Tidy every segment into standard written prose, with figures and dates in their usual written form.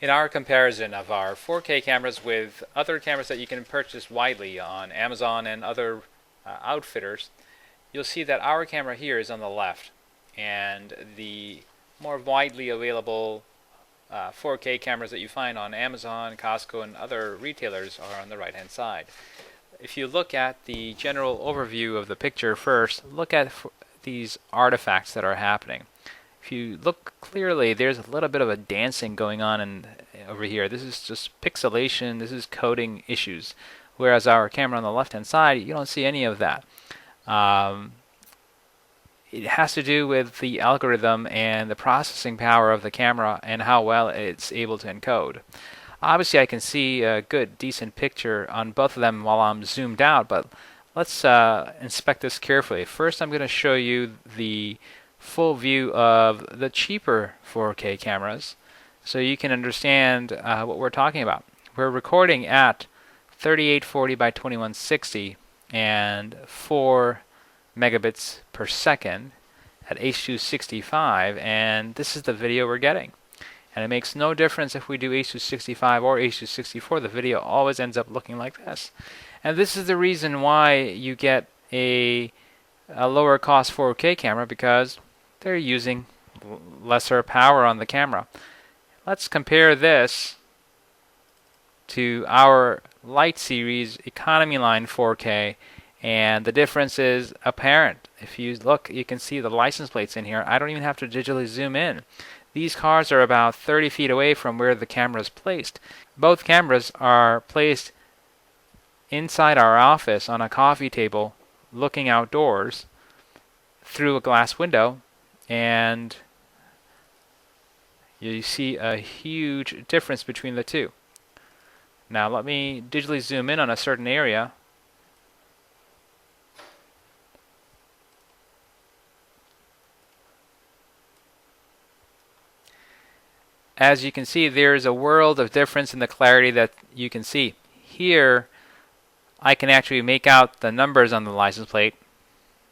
In our comparison of our 4K cameras with other cameras that you can purchase widely on Amazon and other outfitters, you'll see that our camera here is on the left, and the more widely available 4K cameras that you find on Amazon, Costco, and other retailers are on the right-hand side. If you look at the general overview of the picture first, look at these artifacts that are happening. If you look clearly, there's a little bit of a dancing going on over here. This is just pixelation, this is coding issues. Whereas our camera on the left-hand side, you don't see any of that. It has to do with the algorithm and the processing power of the camera and how well it's able to encode. Obviously, I can see a good, decent picture on both of them while I'm zoomed out, but let's inspect this carefully. First, I'm going to show you the full view of the cheaper 4K cameras so you can understand what we're talking about. We're recording at 3840 by 2160 and 4 megabits per second at H.265, and this is the video we're getting. And it makes no difference if we do H.265 or H.264, the video always ends up looking like this. And this is the reason why you get a lower cost 4K camera, because they're using lesser power on the camera. Let's compare this to our Lite series economy line 4K, and the difference is apparent. If you look, you can see the license plates in here. I don't even have to digitally zoom in. These cars are about 30 feet away from where the camera is placed. Both cameras are placed inside our office on a coffee table looking outdoors through a glass window, and you see a huge difference between the two. Now let me digitally zoom in on a certain area. As you can see, there's a world of difference in the clarity that you can see. Here, I can actually make out the numbers on the license plate,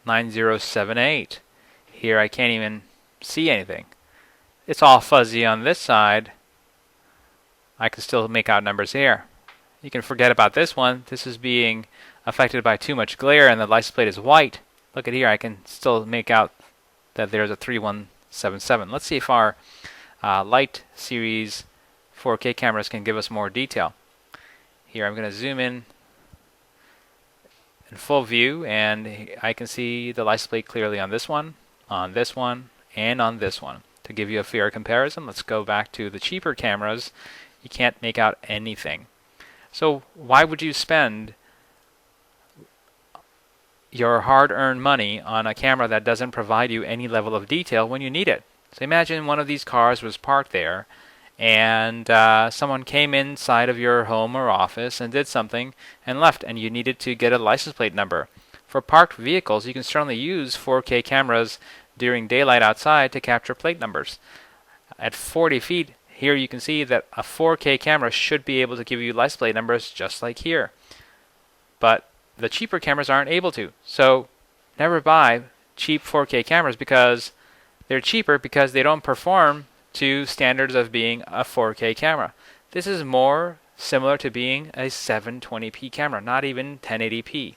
9078. Here I can't even see anything. It's all fuzzy on this side. I can still make out numbers here. You can forget about this one. This is being affected by too much glare and the license plate is white. Look at here, I can still make out that there's a 3177. Let's see if our Lite series 4K cameras can give us more detail. Here I'm going to zoom in full view, and I can see the license plate clearly on this one, and on this one. To give you a fair comparison, let's go back to the cheaper cameras. You can't make out anything. So why would you spend your hard-earned money on a camera that doesn't provide you any level of detail when you need it? So imagine one of these cars was parked there, and someone came inside of your home or office and did something and left, and you needed to get a license plate number. For parked vehicles, you can certainly use 4K cameras during daylight outside to capture plate numbers. At 40 feet, here you can see that a 4K camera should be able to give you license plate numbers just like here. But the cheaper cameras aren't able to. So never buy cheap 4K cameras, because they're cheaper because they don't perform to standards of being a 4K camera. This is more similar to being a 720p camera, not even 1080p.